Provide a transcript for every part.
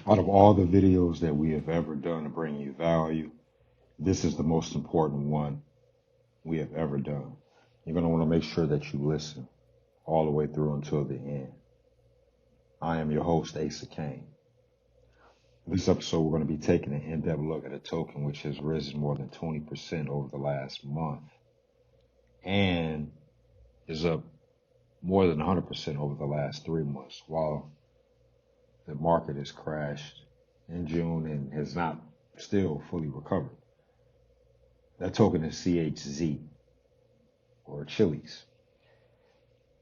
Out of all the videos that we have ever done to bring you value, this is the most important one we have ever done. You're going to want to make sure that you listen all the way through until the end. I am your host, Asa Kane. This episode, we're going to be taking an in-depth look at a token which has risen more than 20% over the last month and is up more than 100% over the last 3 months, while the market has crashed in June and has not still fully recovered. That token is CHZ, or Chiliz.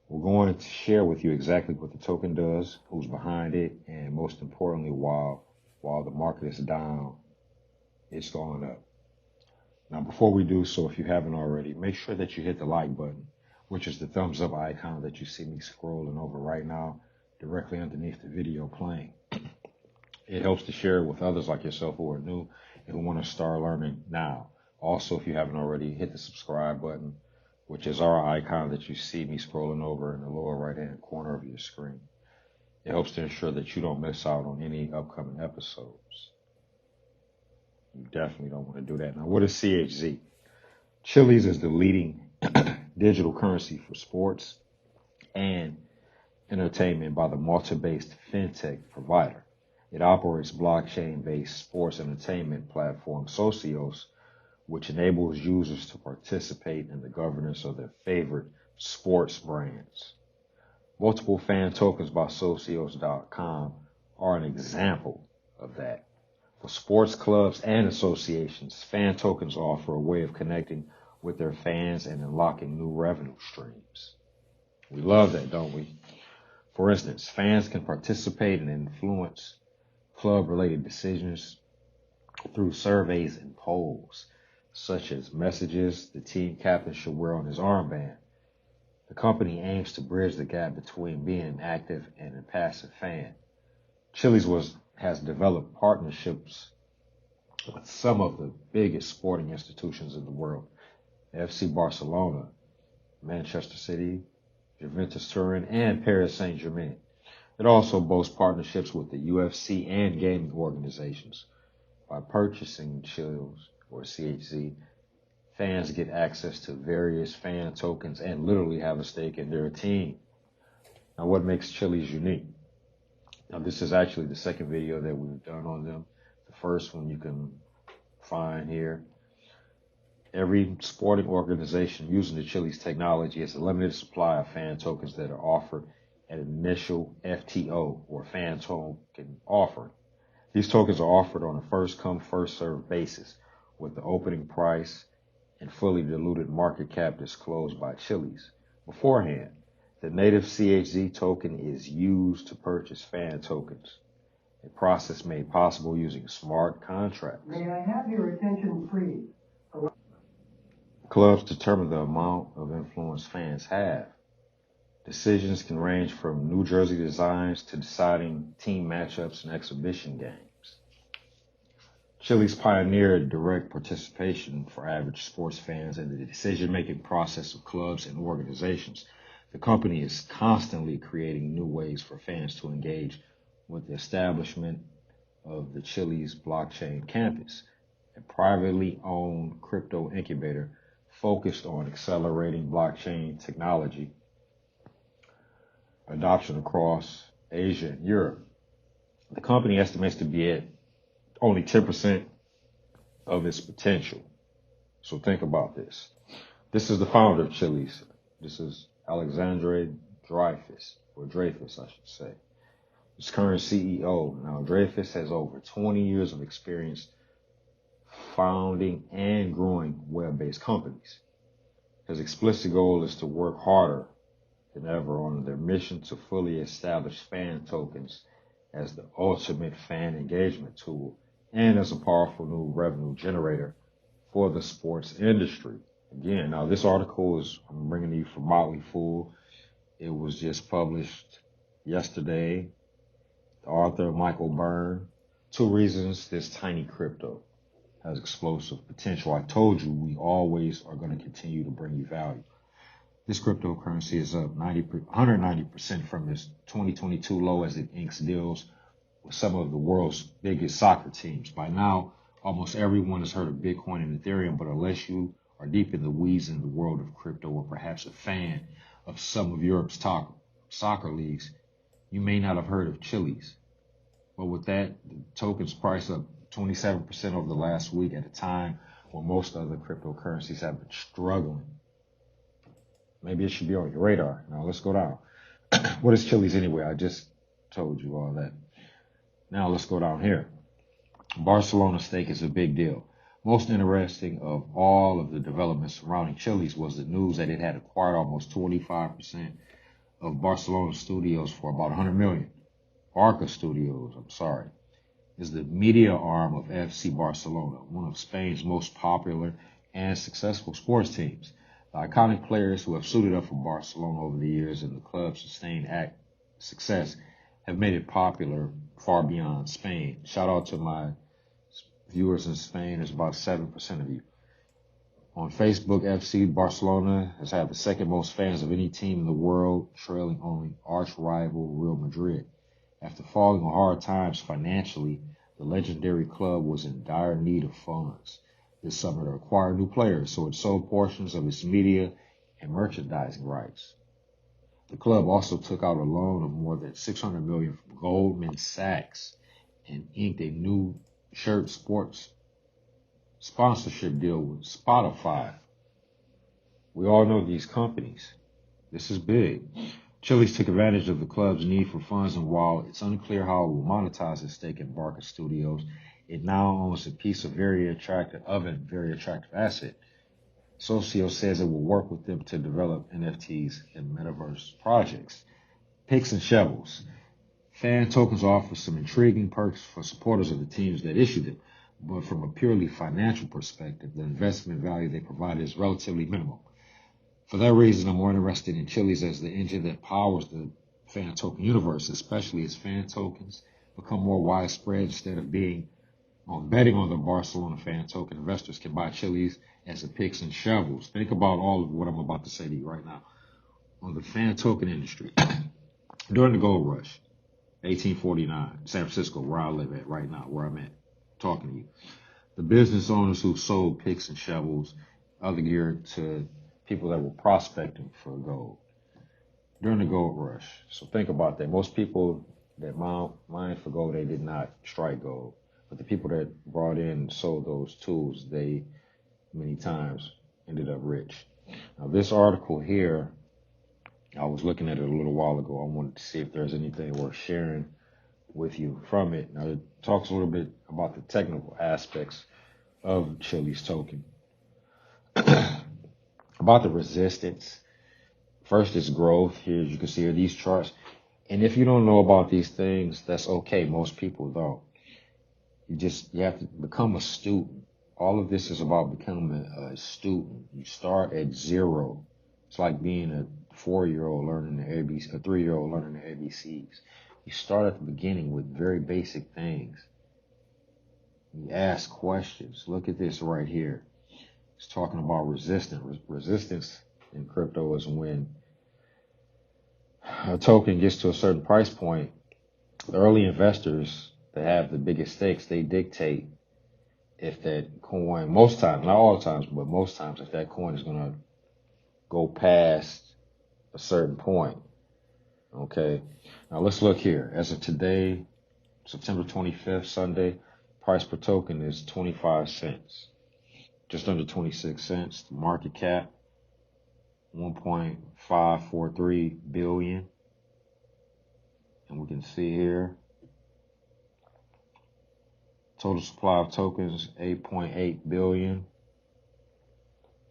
We're going to share with you exactly what the token does, who's behind it, and most importantly, while the market is down, it's going up. Now, before we do so, if you haven't already, make sure that you hit the like button, which is the thumbs up icon that you see me scrolling over right now, directly underneath the video playing. It helps to share it with others like yourself who are new and who want to start learning now. Also, if you haven't already, hit the subscribe button, which is our icon that you see me scrolling over in the lower right-hand corner of your screen. It helps to ensure that you don't miss out on any upcoming episodes. You definitely don't want to do that. Now, what is CHZ? Chiliz is the leading digital currency for sports and entertainment by the Malta-based fintech provider. It operates blockchain-based sports entertainment platform Socios, which enables users to participate in the governance of their favorite sports brands. Multiple fan tokens by Socios.com are an example of that. For sports clubs and associations, fan tokens offer a way of connecting with their fans and unlocking new revenue streams. We love that, don't we? For instance, fans can participate and influence club-related decisions through surveys and polls, such as messages the team captain should wear on his armband. The company aims to bridge the gap between being an active and a passive fan. Chiliz has developed partnerships with some of the biggest sporting institutions in the world: FC Barcelona, Manchester City, Juventus Turin, and Paris Saint-Germain. It also boasts partnerships with the UFC and gaming organizations. By purchasing Chiliz, or CHZ, fans get access to various fan tokens and literally have a stake in their team. Now, what makes Chiliz unique? Now, this is actually the second video that we've done on them. The first one you can find here. Every sporting organization using the Chiliz technology has a limited supply of fan tokens that are offered at an initial FTO, or fan token offering. These tokens are offered on a first-come, first-served basis, with the opening price and fully diluted market cap disclosed by Chiliz beforehand. The native CHZ token is used to purchase fan tokens, a process made possible using smart contracts. May I have your attention, please? Clubs determine the amount of influence fans have. Decisions can range from New Jersey designs to deciding team matchups and exhibition games. Chiliz pioneered direct participation for average sports fans in the decision-making process of clubs and organizations. The company is constantly creating new ways for fans to engage with the establishment of the Chiliz blockchain campus, a privately owned crypto incubator focused on accelerating blockchain technology adoption across Asia and Europe. The company estimates to be at only 10% of its potential. So think about this. This is the founder of Chiliz. This is Alexandre Dreyfus, or Dreyfus, I should say. His current CEO. Now, Dreyfus has over 20 years of experience founding and growing web-based companies. His explicit goal is to work harder than ever on their mission to fully establish fan tokens as the ultimate fan engagement tool and as a powerful new revenue generator for the sports industry. Again, now this article I'm bringing to you from Motley Fool. It was just published yesterday. The author, Michael Byrne. 2 reasons this tiny crypto has explosive potential. I told you we always are going to continue to bring you value. This cryptocurrency is up 190% from its 2022 low as it inks deals with some of the world's biggest soccer teams. By now, almost everyone has heard of Bitcoin and Ethereum, but unless you are deep in the weeds in the world of crypto, or perhaps a fan of some of Europe's top soccer leagues, you may not have heard of Chiliz. But with that, the token's price up 27% over the last week at a time when most other cryptocurrencies have been struggling. Maybe it should be on your radar. Now let's go down. What is Chiliz anyway? I just told you all that. Now let's go down here. Barcelona stake is a big deal. Most interesting of all of the developments surrounding Chiliz was the news that it had acquired almost 25% of Barcelona Studios for about 100 million. Barca Studios, is the media arm of FC Barcelona, one of Spain's most popular and successful sports teams. The iconic players who have suited up for Barcelona over the years and the club's sustained success have made it popular far beyond Spain. Shout out to my viewers in Spain. There's about 7% of you. On Facebook, FC Barcelona has had the second most fans of any team in the world, trailing only arch rival Real Madrid. After falling on hard times financially, the legendary club was in dire need of funds this summer to acquire new players, so it sold portions of its media and merchandising rights. The club also took out a loan of more than $600 million from Goldman Sachs and inked a new shirt sports sponsorship deal with Spotify. We all know these companies. This is big. Chiliz took advantage of the club's need for funds, and while it's unclear how it will monetize its stake in Barca Studios, it now owns a piece of a very attractive asset. Socio says it will work with them to develop NFTs and metaverse projects. Picks and shovels. Fan tokens offer some intriguing perks for supporters of the teams that issue them, but from a purely financial perspective, the investment value they provide is relatively minimal. For that reason, I'm more interested in Chiliz as the engine that powers the fan token universe, especially as fan tokens become more widespread. Instead of betting on the Barcelona fan token, investors can buy Chiliz as a picks and shovels. Think about all of what I'm about to say to you right now. On the fan token industry, during the gold rush, 1849, San Francisco, where I live at right now, where I'm at, talking to you, the business owners who sold picks and shovels, other geared to people that were prospecting for gold during the gold rush. So think about that. Most people that mined for gold, they did not strike gold. But the people that brought in and sold those tools, they many times ended up rich. Now this article here, I was looking at it a little while ago. I wanted to see if there's anything worth sharing with you from it. Now it talks a little bit about the technical aspects of Chiliz token. About the resistance. First is growth. Here, as you can see here, these charts. And if you don't know about these things, that's okay. Most people don't. You have to become a student. All of this is about becoming a student. You start at zero. It's like being a 4-year-old learning the ABC, a 3-year-old learning the ABCs. You start at the beginning with very basic things. You ask questions. Look at this right here. It's talking about resistance. Resistance in crypto is when a token gets to a certain price point. The early investors that have the biggest stakes, they dictate if that coin, most times, not all times, but most times, if that coin is going to go past a certain point. Okay. Now let's look here. As of today, September 25th, Sunday, price per token is 25 cents. Just under 26 cents. The market cap, 1.543 billion. And we can see here, total supply of tokens, 8.8 billion.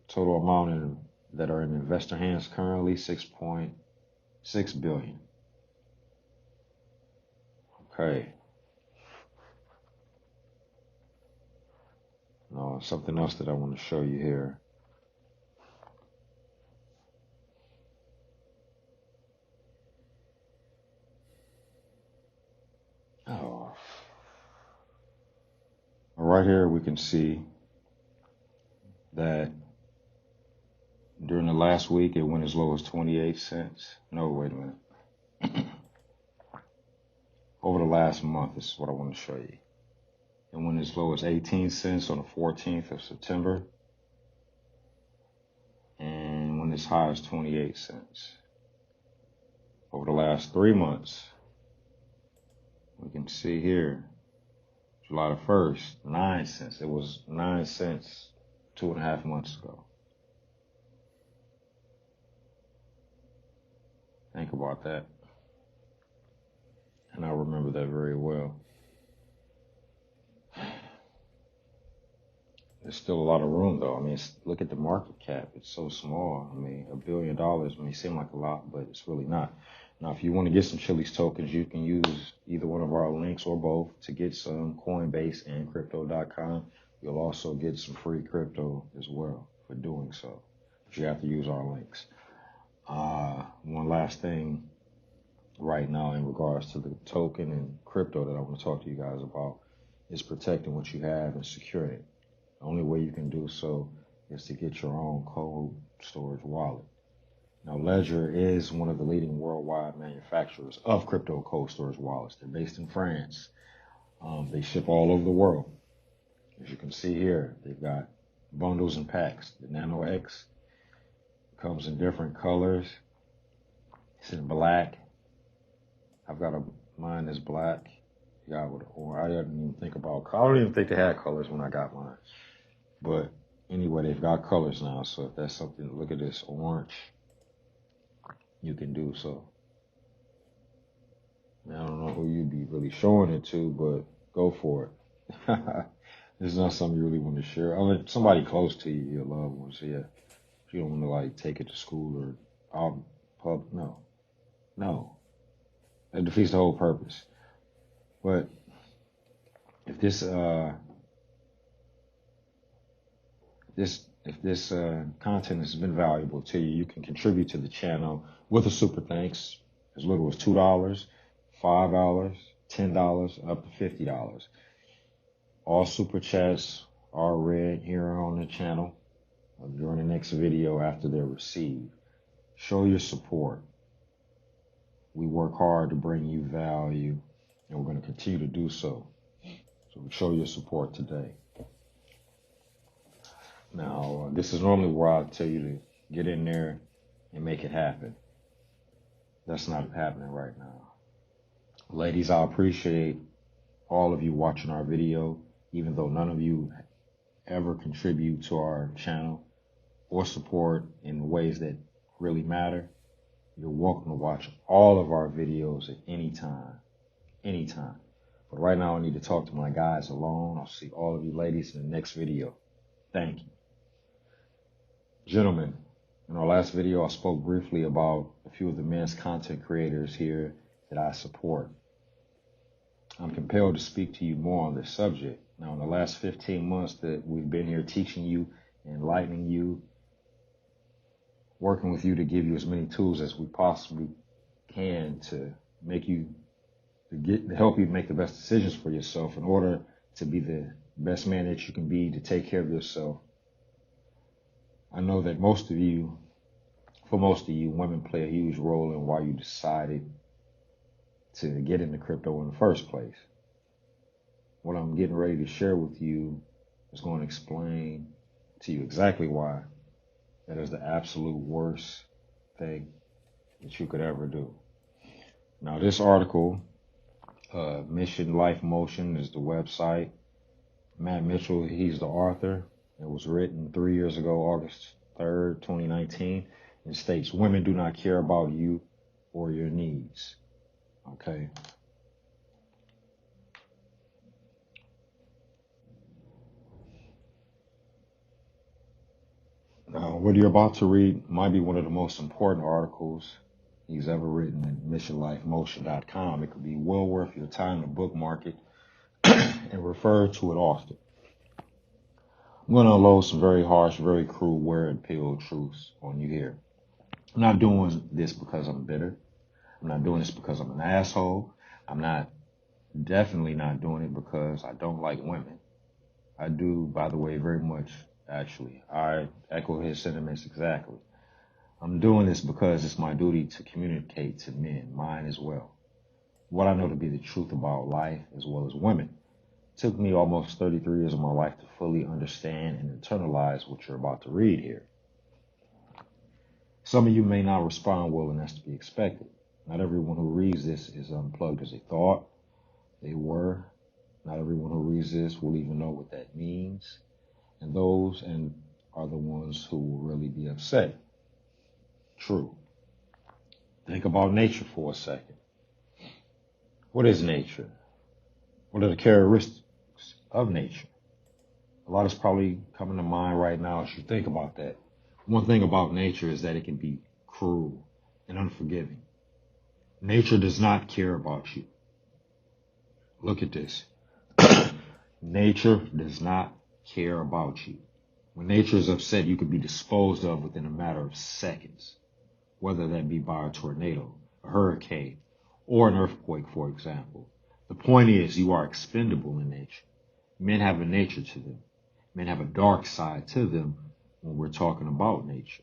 Total amount that are in investor hands currently, 6.6 billion. Okay. Now, something else that I want to show you here. Oh. Right here we can see that during the last week it went as low as 28 cents. No, wait a minute. over the last month. This is what I want to show you. It went as low as 18 cents on the 14th of September, and went as high as 28 cents. Over the last 3 months, we can see here, July the 1st, 9 cents. It was 9 cents 2.5 months ago. Think about that. And I remember that very well. There's still a lot of room, though. I mean, look at the market cap. It's so small. I mean, $1 billion may seem like a lot, but it's really not. Now, if you want to get some Chiliz tokens, you can use either one of our links or both to get some Coinbase and Crypto.com. You'll also get some free crypto as well for doing so. But you have to use our links. One last thing right now in regards to the token and crypto that I want to talk to you guys about is protecting what you have and securing it. The only way you can do so is to get your own cold storage wallet. Now, Ledger is one of the leading worldwide manufacturers of crypto cold storage wallets. They're based in France. They ship all over the world. As you can see here, they've got bundles and packs. The Nano X comes in different colors. It's in black. I've got mine is black. Yeah, I didn't even think about color. I don't even think they had colors when I got mine. But anyway, they've got colors now. So if that's something, look at this orange. You can do so. Now, I don't know who you'd be really showing it to, but go for it. This is not something you really want to share. I mean, somebody close to you, your loved ones, yeah. If you don't want to like take it to school or out in public, no. That defeats the whole purpose. But if this content has been valuable to you, you can contribute to the channel with a super thanks as little as $2, $5, $10, up to $50. All super chats are read here on the channel during the next video after they're received. Show your support. We work hard to bring you value, and we're going to continue to do so. So show your support today. Now, this is normally where I tell you to get in there and make it happen. That's not happening right now. Ladies, I appreciate all of you watching our video, even though none of you ever contribute to our channel or support in ways that really matter. You're welcome to watch all of our videos at any time. But right now I need to talk to my guys alone. I'll see all of you ladies in the next video. Thank you. Gentlemen, in our last video, I spoke briefly about a few of the men's content creators here that I support. I'm compelled to speak to you more on this subject. Now, in the last 15 months that we've been here teaching you, enlightening you, working with you to give you as many tools as we possibly can to make you, to help you make the best decisions for yourself in order to be the best man that you can be, to take care of yourself. I know that for most of you, women play a huge role in why you decided to get into crypto in the first place. What I'm getting ready to share with you is going to explain to you exactly why that is the absolute worst thing that you could ever do. Now, this article, Mission Life Motion, is the website. Matt Mitchell, he's the author. It was written 3 years ago, August 3rd, 2019. It states, women do not care about you or your needs. Okay. Now, what you're about to read might be one of the most important articles he's ever written at missionlifemotion.com. It could be well worth your time to bookmark it and refer to it often. I'm going to unload some very harsh, very cruel, word pill truths on you here. I'm not doing this because I'm bitter. I'm not doing this because I'm an asshole. Definitely not doing it because I don't like women. I do, by the way, very much, actually. I echo his sentiments exactly. I'm doing this because it's my duty to communicate to men, mine as well. what I know to be the truth about life as well as women. It took me almost 33 years of my life to fully understand and internalize what you're about to read here. Some of you may not respond well, and that's to be expected. Not everyone who reads this is unplugged as they thought they were. Not everyone who reads this will even know what that means. And those are the ones who will really be upset. True. Think about nature for a second. What is nature? What are the characteristics of nature? A lot is probably coming to mind right now as you think about that. One thing about nature is that it can be cruel and unforgiving. Nature does not care about you. Look at this. Nature does not care about you. When nature is upset, you could be disposed of within a matter of seconds, whether that be by a tornado, a hurricane, or an earthquake, for example. The point is, you are expendable in nature. Men have a nature to them. Men have a dark side to them when we're talking about nature.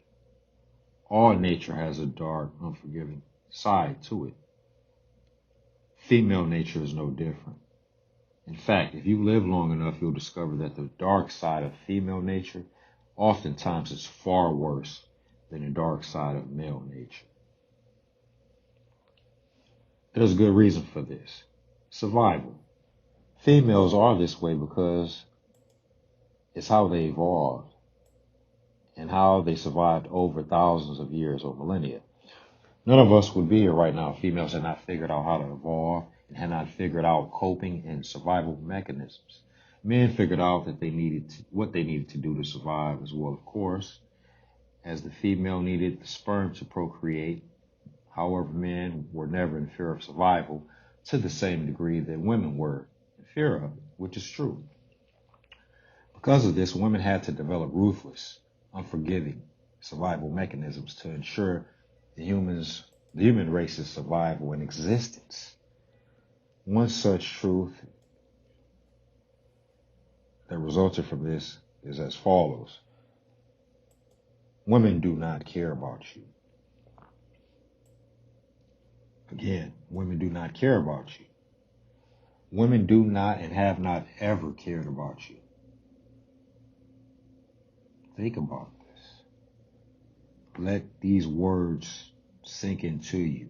All nature has a dark, unforgiving side to it. Female nature is no different. In fact, if you live long enough, you'll discover that the dark side of female nature oftentimes is far worse than the dark side of male nature. There's a good reason for this. Survival. Females are this way because it's how they evolved and how they survived over thousands of years or millennia. None of us would be here right now if females had not figured out how to evolve and had not figured out coping and survival mechanisms. Men figured out that what they needed to do to survive as well, of course, as the female needed the sperm to procreate. However, men were never in fear of survival to the same degree that women were in fear of it, which is true. Because of this, women had to develop ruthless, unforgiving survival mechanisms to ensure the human race's survival and existence. One such truth that resulted from this is as follows. Women do not care about you. Again, women do not care about you. Women do not and have not ever cared about you. Think about this. Let these words sink into you.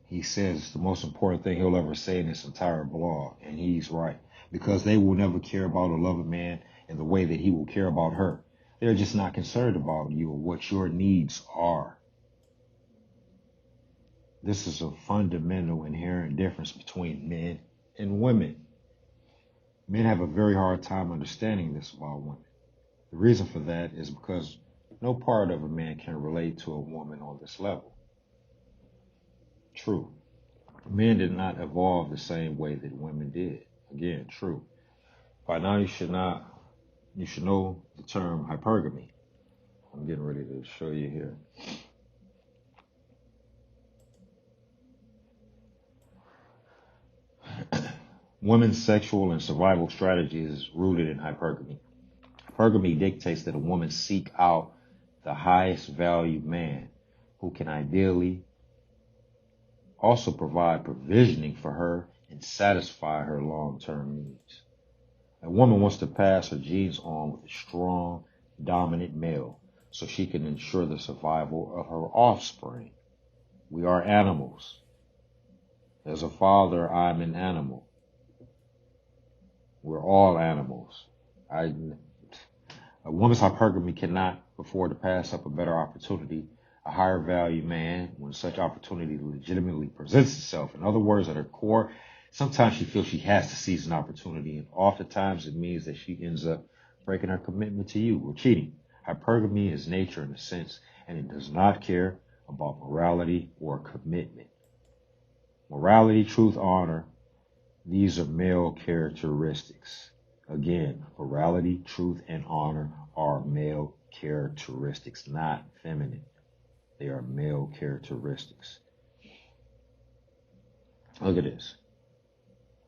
He says the most important thing he'll ever say in this entire blog, and he's right. Because they will never care about or love a man in the way that he will care about her. They're just not concerned about you or what your needs are. This is a fundamental inherent difference between men and women. Men have a very hard time understanding this about women. The reason for that is because no part of a man can relate to a woman on this level. True. Men did not evolve the same way that women did. Again, true. By now you should know the term hypergamy. I'm getting ready to show you here. Women's sexual and survival strategy is rooted in hypergamy. Hypergamy dictates that a woman seek out the highest value man who can ideally also provide provisioning for her and satisfy her long-term needs. A woman wants to pass her genes on with a strong, dominant male so she can ensure the survival of her offspring. We are animals. As a father, I'm an animal. We're all animals. A woman's hypergamy cannot afford to pass up a better opportunity, a higher value man, when such opportunity legitimately presents itself. In other words, at her core, sometimes she feels she has to seize an opportunity, and oftentimes it means that she ends up breaking her commitment to you or cheating. Hypergamy is nature in a sense, and it does not care about morality or commitment. Morality, truth, honor, these are male characteristics. Again, morality, truth, and honor are male characteristics, not feminine. They are male characteristics. Look at this.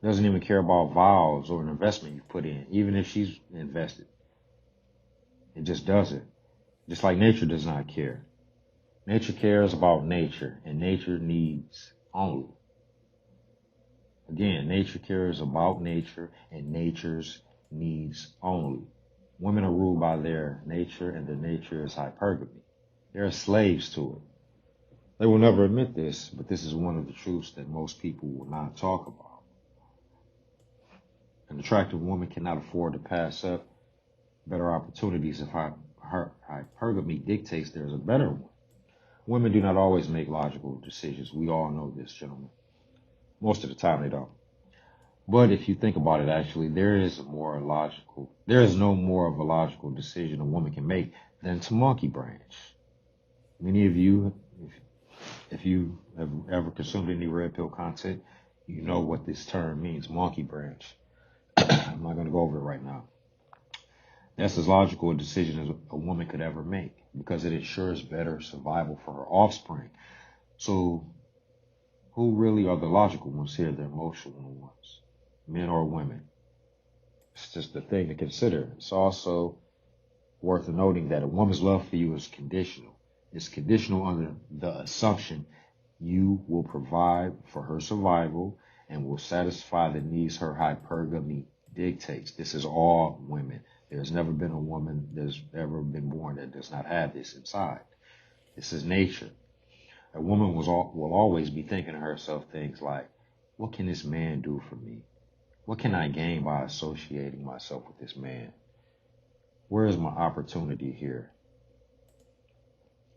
Doesn't even care about vows or an investment you put in, even if she's invested. It just doesn't. Just like nature does not care. Nature cares about nature, and nature needs only. Again, nature cares about nature, and nature's needs only. Women are ruled by their nature, and their nature is hypergamy. They're slaves to it. They will never admit this, but this is one of the truths that most people will not talk about. An attractive woman cannot afford to pass up better opportunities if her hypergamy dictates there is a better one. Women do not always make logical decisions. We all know this, gentlemen. Most of the time they don't. But if you think about it, actually, there is no more of a logical decision a woman can make than to monkey branch. Many of you, if you have ever consumed any red pill content, you know what this term means, monkey branch. I'm not going to go over it right now. That's as logical a decision as a woman could ever make because it ensures better survival for her offspring. So who really are the logical ones here, the emotional ones, men or women? It's just a thing to consider. It's also worth noting that a woman's love for you is conditional. It's conditional under the assumption you will provide for her survival and will satisfy the needs her hypergamy dictates. This is all women. There's never been a woman that's ever been born that does not have this inside. This is nature. A woman will always be thinking to herself things like, what can this man do for me? What can I gain by associating myself with this man? Where is my opportunity here?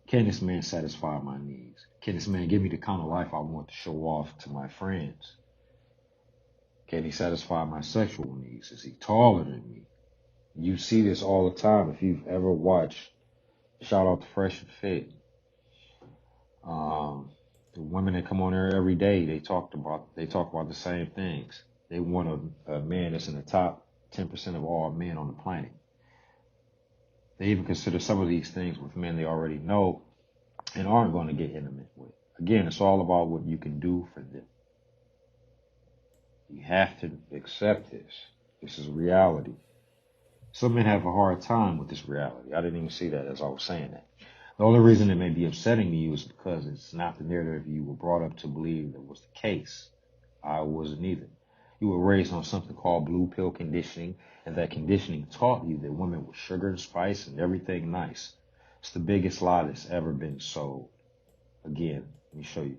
Can this man satisfy my needs? Can this man give me the kind of life I want to show off to my friends? Can he satisfy my sexual needs? Is he taller than me? You see this all the time if you've ever watched, shout out to Fresh and Fit. The women that come on there every day, they talk about the same things. They want a man that's in the top 10% of all men on the planet. They even consider some of these things with men they already know and aren't going to get intimate with. Again, it's all about what you can do for them. You have to accept this. This is reality. Some men have a hard time with this reality. I didn't even see that as I was saying that. The only reason it may be upsetting to you is because it's not the narrative you were brought up to believe that was the case. I wasn't either. You were raised on something called blue pill conditioning, and that conditioning taught you that women were sugar and spice and everything nice. It's the biggest lie that's ever been sold. Again, let me show you.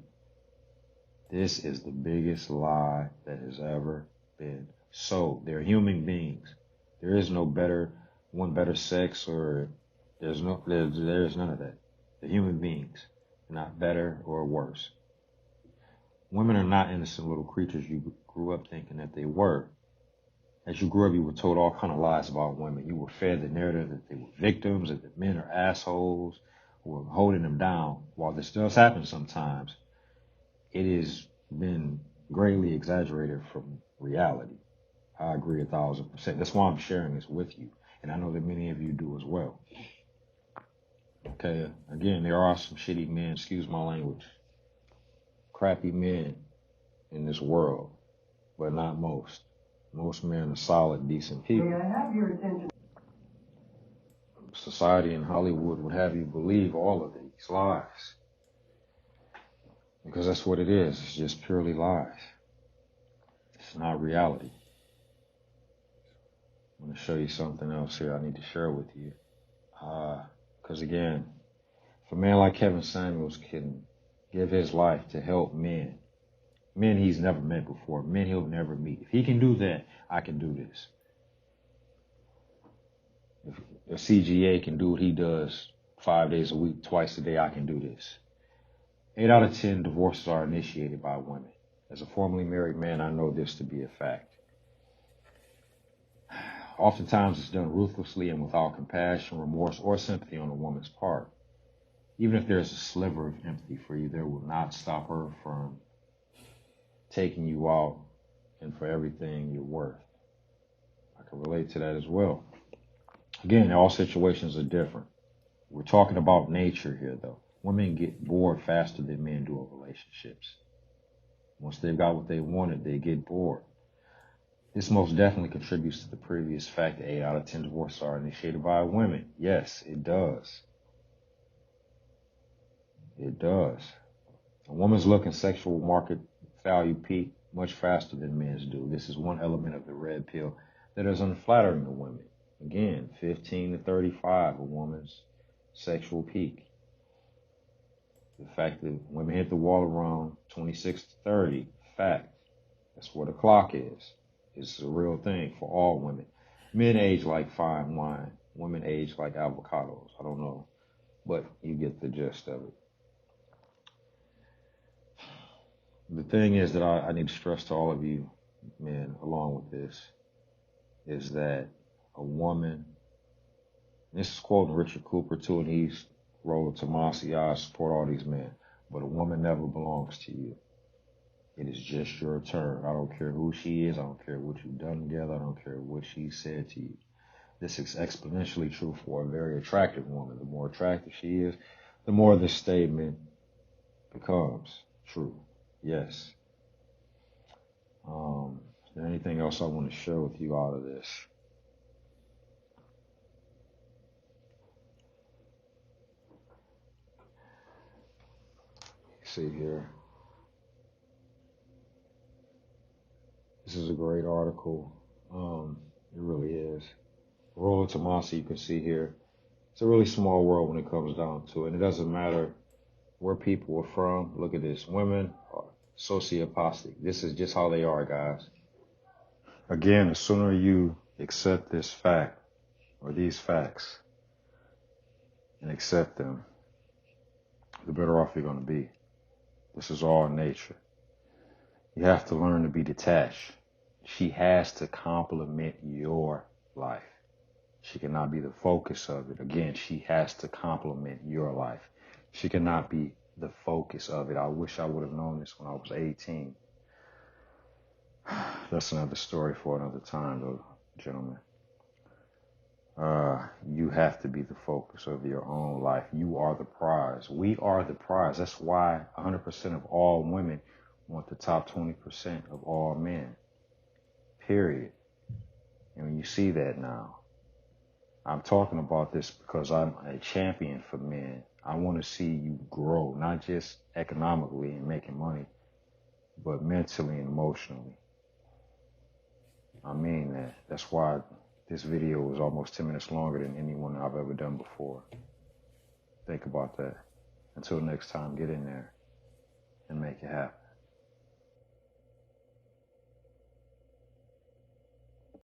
This is the biggest lie that has ever been sold. They're human beings. There is no better sex, or there's none of that. They're human beings, not better or worse. Women are not innocent little creatures you grew up thinking that they were. As you grew up, you were told all kind of lies about women. You were fed the narrative that they were victims, that the men are assholes, who are holding them down. While this does happen sometimes, it has been greatly exaggerated from reality. I agree 1,000%. That's why I'm sharing this with you. And I know that many of you do as well. Okay, again, there are some shitty men, excuse my language, crappy men in this world, but not most. Most men are solid, decent people. May I have your attention? Society in Hollywood would have you believe all of these lies. Because that's what it is. It's just purely lies. It's not reality. I'm going to show you something else here I need to share with you. Because again, if a man like Kevin Samuels can give his life to help men he's never met before, men he'll never meet. If he can do that, I can do this. If a CGA can do what he does 5 days a week, twice a day, I can do this. 8 out of 10 divorces are initiated by women. As a formerly married man, I know this to be a fact. Oftentimes it's done ruthlessly and without compassion, remorse, or sympathy on a woman's part. Even if there's a sliver of empathy for you, there will not stop her from taking you out and for everything you're worth. I can relate to that as well. Again, all situations are different. We're talking about nature here, though. Women get bored faster than men do in relationships. Once they've got what they wanted, they get bored. This most definitely contributes to the previous fact that 8 out of 10 divorces are initiated by women. Yes, it does. It does. A woman's look and sexual market value peak much faster than men's do. This is one element of the red pill that is unflattering to women. Again, 15 to 35, a woman's sexual peak. The fact that women hit the wall around 26 to 30, fact. That's where the clock is. It's a real thing for all women. Men age like fine wine. Women age like avocados. I don't know, but you get the gist of it. The thing is that I need to stress to all of you men along with this is that a woman, and this is quoting Richard Cooper too, and he's Rollo Tomasi, I support all these men, but a woman never belongs to you. It is just your turn. I don't care who she is. I don't care what you've done together. I don't care what she said to you. This is exponentially true for a very attractive woman. The more attractive she is, the more this statement becomes true. Yes. Is there anything else I want to share with you out of this? See here. This is a great article. It really is. Rollo Tomasi, you can see here. It's a really small world when it comes down to it. And it doesn't matter where people are from. Look at this. Women are sociopathic. This is just how they are, guys. Again, the sooner you accept this fact or these facts and accept them, the better off you're going to be. This is all nature. You have to learn to be detached. She has to complement your life. She cannot be the focus of it. Again, she has to complement your life. She cannot be the focus of it. I wish I would have known this when I was 18. That's another story for another time, though, gentlemen. You have to be the focus of your own life. You are the prize. We are the prize. That's why 100% of all women want the top 20% of all men. Period. And when you see that now, I'm talking about this because I'm a champion for men. I want to see you grow, not just economically and making money, but mentally and emotionally. I mean that. That's why this video was almost 10 minutes longer than any one I've ever done before. Think about that. Until next time, get in there and make it happen.